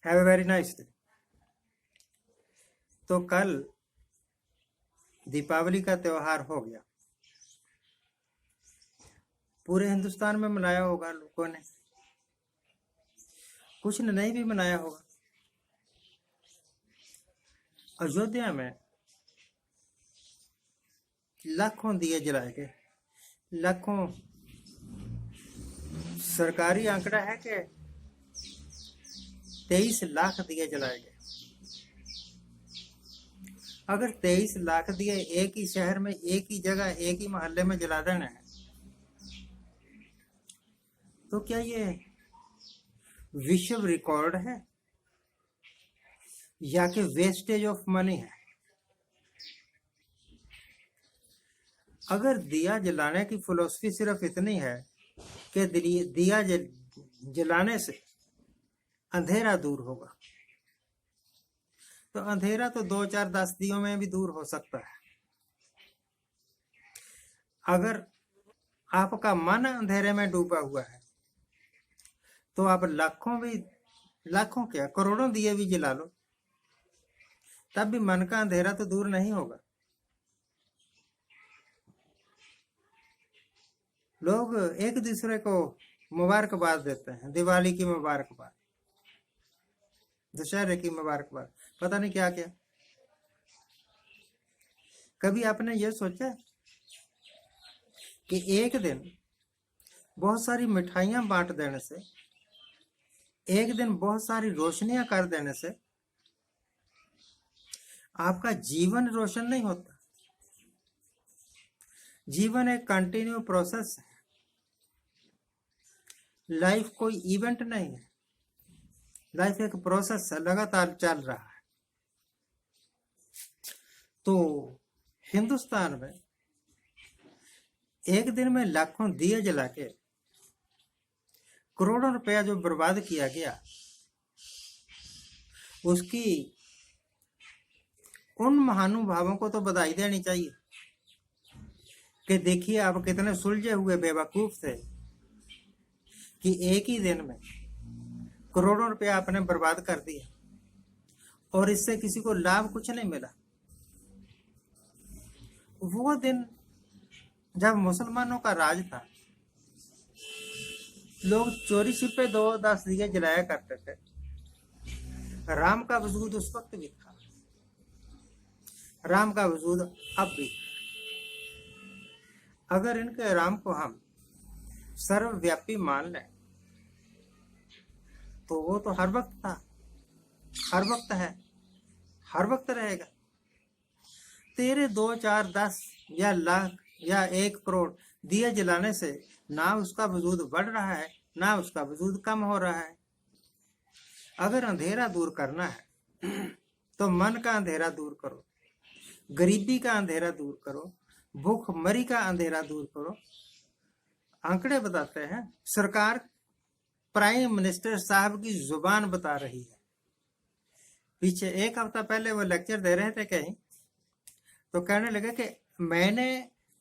Have a very nice day. तो कल दीपावली का त्योहार हो गया, पूरे हिंदुस्तान में मनाया होगा लोगों ने, कुछ ने नहीं भी मनाया होगा। अयोध्या में लाखों दिए जलाए गए, लाखों, सरकारी आंकड़ा है कि 23 लाख दिए जलाए गए। अगर 23 लाख दिए एक ही शहर में, एक ही जगह, एक ही मोहल्ले में जला देना है, तो क्या ये विश्व रिकॉर्ड है या कि वेस्टेज ऑफ मनी है? अगर दिया जलाने की फिलॉसफी सिर्फ इतनी है कि दिया जलाने से अंधेरा दूर होगा, तो अंधेरा तो 2 4 10 दियों में भी दूर हो सकता है। अगर आपका मन अंधेरे में डूबा हुआ है तो आप लाखों क्या करोड़ों दिए भी जला लो, तब भी मन का अंधेरा तो दूर नहीं होगा। लोग एक दूसरे को मुबारकबाद देते हैं, दिवाली की मुबारकबाद, दशहरे की मुबारकबाद, पता नहीं क्या क्या। कभी आपने ये सोचा कि एक दिन बहुत सारी मिठाइयां बांट देने से, एक दिन बहुत सारी रोशनियां कर देने से आपका जीवन रोशन नहीं होता? जीवन एक कंटिन्यू प्रोसेस है, लाइफ कोई इवेंट नहीं है, लाइफ एक प्रोसेस है, लगातार चल रहा है। तो हिंदुस्तान में एक दिन में लाखों दिए जला के करोड़ों रुपया जो बर्बाद किया गया, उसकी उन महानुभावों को तो बधाई देनी चाहिए कि देखिए आप कितने सुलझे हुए बेवकूफ थे कि एक ही दिन में करोड़ों रुपया आपने बर्बाद कर दिया और इससे किसी को लाभ कुछ नहीं मिला। वो दिन जब मुसलमानों का राज था, लोग चोरी छिपे 2-10 दिए जलाया करते थे। राम का वजूद उस वक्त भी था, राम का वजूद अब भी। अगर इनके राम को हम सर्वव्यापी मान लें तो वो तो हर वक्त था, हर वक्त है, हर वक्त रहेगा। तेरे 2 4 10 या लाख या 1 करोड़ दिए जलाने से ना उसका वजूद बढ़ रहा है, ना उसका वजूद कम हो रहा है। अगर अंधेरा दूर करना है तो मन का अंधेरा दूर करो, गरीबी का अंधेरा दूर करो, भूखमरी का अंधेरा दूर करो। आंकड़े बताते हैं, सरकार प्राइम मिनिस्टर साहब की जुबान बता रही है। पीछे 1 हफ्ता पहले वो लेक्चर दे रहे थे कहीं, तो कहने लगे कि मैंने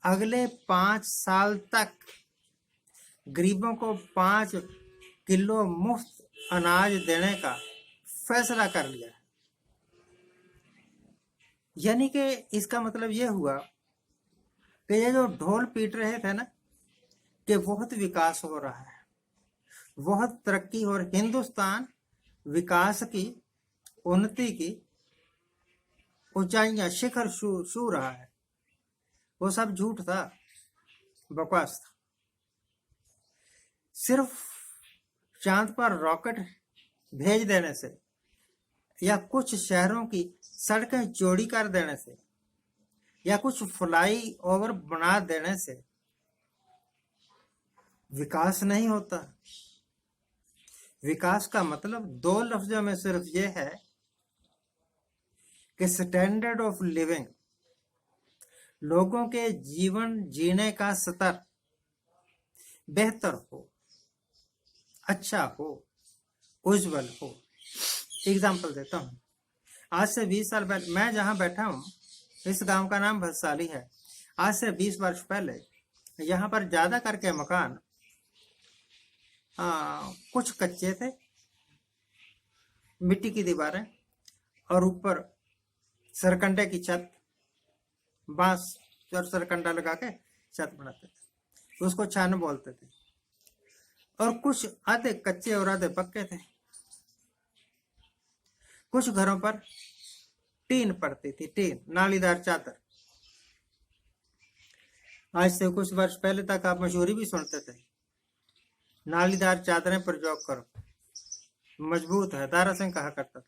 अगले 5 साल तक गरीबों को 5 किलो मुफ्त अनाज देने का फैसला कर लिया। यानी कि इसका मतलब यह हुआ कि ये जो ढोल पीट रहे थे ना कि बहुत विकास हो रहा है, बहुत तरक्की, और हिंदुस्तान विकास की, उन्नति की ऊंचाइयां, शिखर छू रहा है, वो सब झूठ था, बकवास था। सिर्फ चांद पर रॉकेट भेज देने से या कुछ शहरों की सड़कें चौड़ी कर देने से या कुछ फ्लाई ओवर बना देने से विकास नहीं होता। विकास का मतलब 2 लफ्जों में सिर्फ ये है कि स्टैंडर्ड ऑफ लिविंग, लोगों के जीवन जीने का स्तर बेहतर हो, अच्छा हो, उज्जवल हो। एग्जाम्पल देता हूँ, आज से 20 साल पहले, मैं जहाँ बैठा हूँ इस गांव का नाम भदसाली है, आज से 20 वर्ष पहले यहाँ पर ज्यादा करके मकान कुछ कच्चे थे मिट्टी की दीवारें और ऊपर सरकंडे की छत, बांस और सरकंडा लगा के छत बनाते थे, उसको छान बोलते थे। और कुछ आधे कच्चे और आधे पक्के थे। कुछ घरों पर टीन पड़ती थी, टीन, नालीदार चादर। आज से कुछ वर्ष पहले तक आप मशहूरी भी सुनते थे, नालीदार चादरें प्रयोग करो, मजबूत है, दारा सिंह कहा करता था।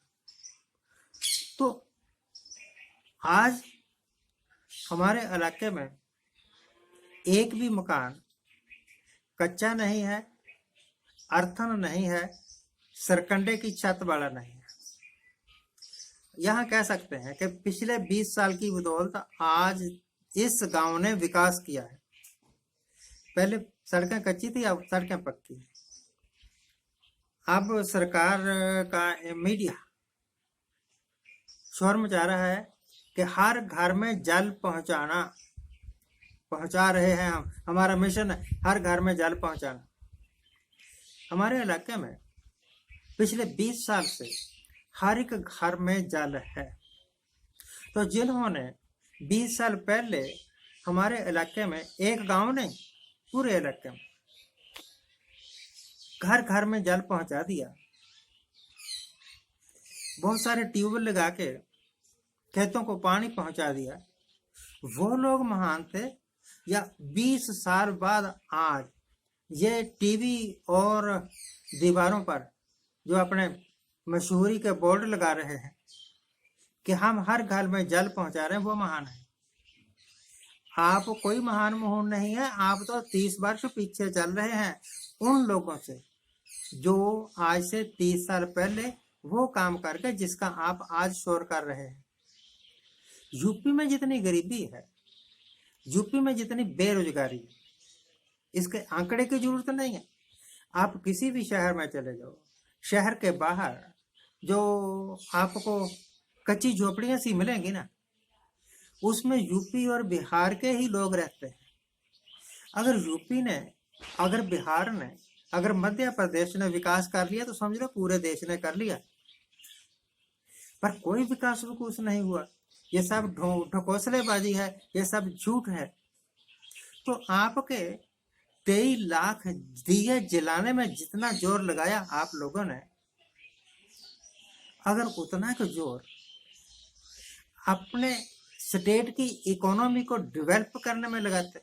तो आज हमारे इलाके में एक भी मकान कच्चा नहीं है, अर्थन नहीं है, सरकंडे की छत वाला नहीं है। यहाँ कह सकते हैं कि पिछले 20 साल की बदौलत आज इस गांव ने विकास किया है। पहले सड़कें कच्ची थी, अब सड़कें पक्की। अब सरकार का मीडिया शोर मचा रहा है कि हर घर में जल पहुंचा रहे हैं हम, हमारा मिशन है हर घर में जल पहुंचाना। हमारे इलाके में पिछले 20 साल से हर एक घर में जल है। तो जिन्होंने 20 साल पहले हमारे इलाके में, एक गांव नहीं पूरे इलाके में घर घर में जल पहुंचा दिया, बहुत सारे ट्यूबवेल लगा के खेतों को पानी पहुंचा दिया, वो लोग महान थे। या 20 साल बाद आज ये टीवी और दीवारों पर जो अपने मशहूरी के बोर्ड लगा रहे हैं कि हम हर घर में जल पहुंचा रहे हैं, वो महान है। आप कोई महान मुहूर्त नहीं है, आप तो 30 वर्ष पीछे चल रहे हैं उन लोगों से जो आज से 30 साल पहले वो काम करके जिसका आप आज शोर कर रहे हैं। यूपी में जितनी गरीबी है, यूपी में जितनी बेरोजगारी है, इसके आंकड़े की जरूरत नहीं है। आप किसी भी शहर में चले जाओ, शहर के बाहर जो आपको कच्ची झोपड़ियां सी मिलेंगी ना, उसमें यूपी और बिहार के ही लोग रहते हैं। अगर यूपी ने, अगर बिहार ने, अगर मध्य प्रदेश ने विकास कर लिया तो समझ लो पूरे देश ने कर लिया। पर कोई विकास नहीं हुआ, ये सब ढकोसलेबाजी है, ये सब झूठ है। तो आपके 23 लाख दिए जलाने में जितना जोर लगाया आप लोगों ने, अगर उतना का जोर अपने स्टेट की इकोनॉमी को डेवलप करने में लगाते,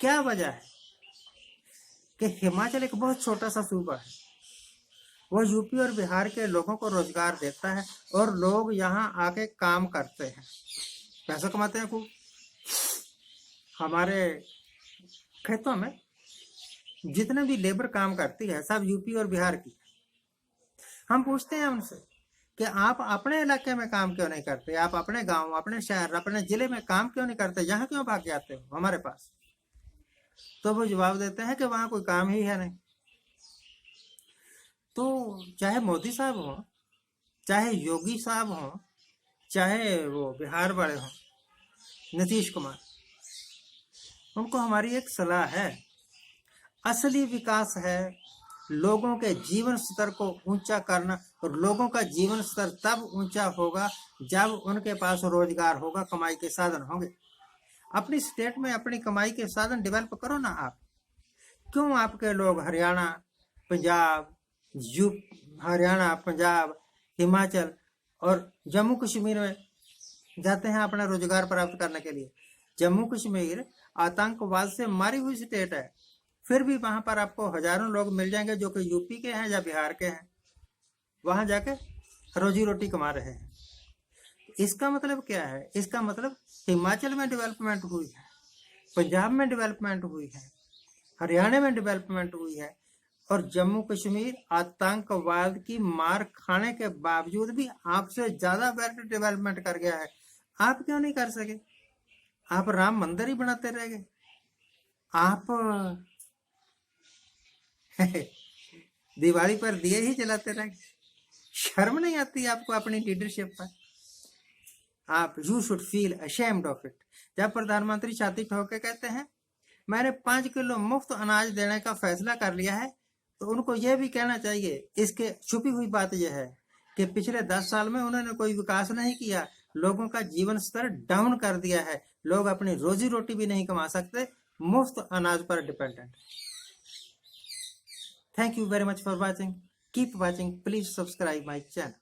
क्या वजह है कि हिमाचल एक बहुत छोटा सा सूबा है, वो यूपी और बिहार के लोगों को रोजगार देता है और लोग यहाँ आके काम करते हैं, पैसा कमाते हैं खूब। हमारे खेतों में जितने भी लेबर काम करती है सब यूपी और बिहार की। हम पूछते हैं उनसे कि आप अपने इलाके में काम क्यों नहीं करते, आप अपने गांव, अपने शहर, अपने जिले में काम क्यों नहीं करते, यहाँ क्यों भाग जाते हो हमारे पास? तो वो जवाब देते हैं कि वहां कोई काम ही है नहीं। तो चाहे मोदी साहब हो, चाहे योगी साहब हो, चाहे वो बिहार वाले हो नीतीश कुमार, उनको हमारी एक सलाह है, असली विकास है लोगों के जीवन स्तर को ऊंचा करना। और लोगों का जीवन स्तर तब ऊंचा होगा जब उनके पास रोजगार होगा, कमाई के साधन होंगे। अपनी स्टेट में अपनी कमाई के साधन डेवलप करो ना आप। क्यों आपके लोग हरियाणा, पंजाब, हरियाणा, पंजाब, हिमाचल और जम्मू कश्मीर में जाते हैं अपना रोजगार प्राप्त करने के लिए? जम्मू कश्मीर आतंकवाद से मारी हुई स्टेट है, फिर भी वहां पर आपको हजारों लोग मिल जाएंगे जो कि यूपी के हैं या बिहार के हैं, वहां जाके रोजी रोटी कमा रहे हैं। इसका मतलब क्या है? इसका मतलब हिमाचल में डेवलपमेंट हुई है, पंजाब में डेवलपमेंट हुई है, हरियाणा में डेवलपमेंट हुई है, और जम्मू कश्मीर आतंकवाद की मार खाने के बावजूद भी आपसे ज्यादा बेटर डेवलपमेंट कर गया है। आप क्यों नहीं कर सके? आप राम मंदिर ही बनाते रह गए, आप दिवाली पर दिए ही जलाते रह गए। शर्म नहीं आती आपको अपनी लीडरशिप पर? आप you should feel ashamed of it. जब प्रधानमंत्री छाती ठोक के कहते हैं मैंने 5 किलो मुफ्त अनाज देने का फैसला कर लिया है, तो उनको यह भी कहना चाहिए, इसके छुपी हुई बात यह है कि पिछले 10 साल में उन्होंने कोई विकास नहीं किया, लोगों का जीवन स्तर डाउन कर दिया है, लोग अपनी रोजी रोटी भी नहीं कमा सकते, मुफ्त अनाज पर dependent. Thank you very much for watching, keep watching, please subscribe my channel.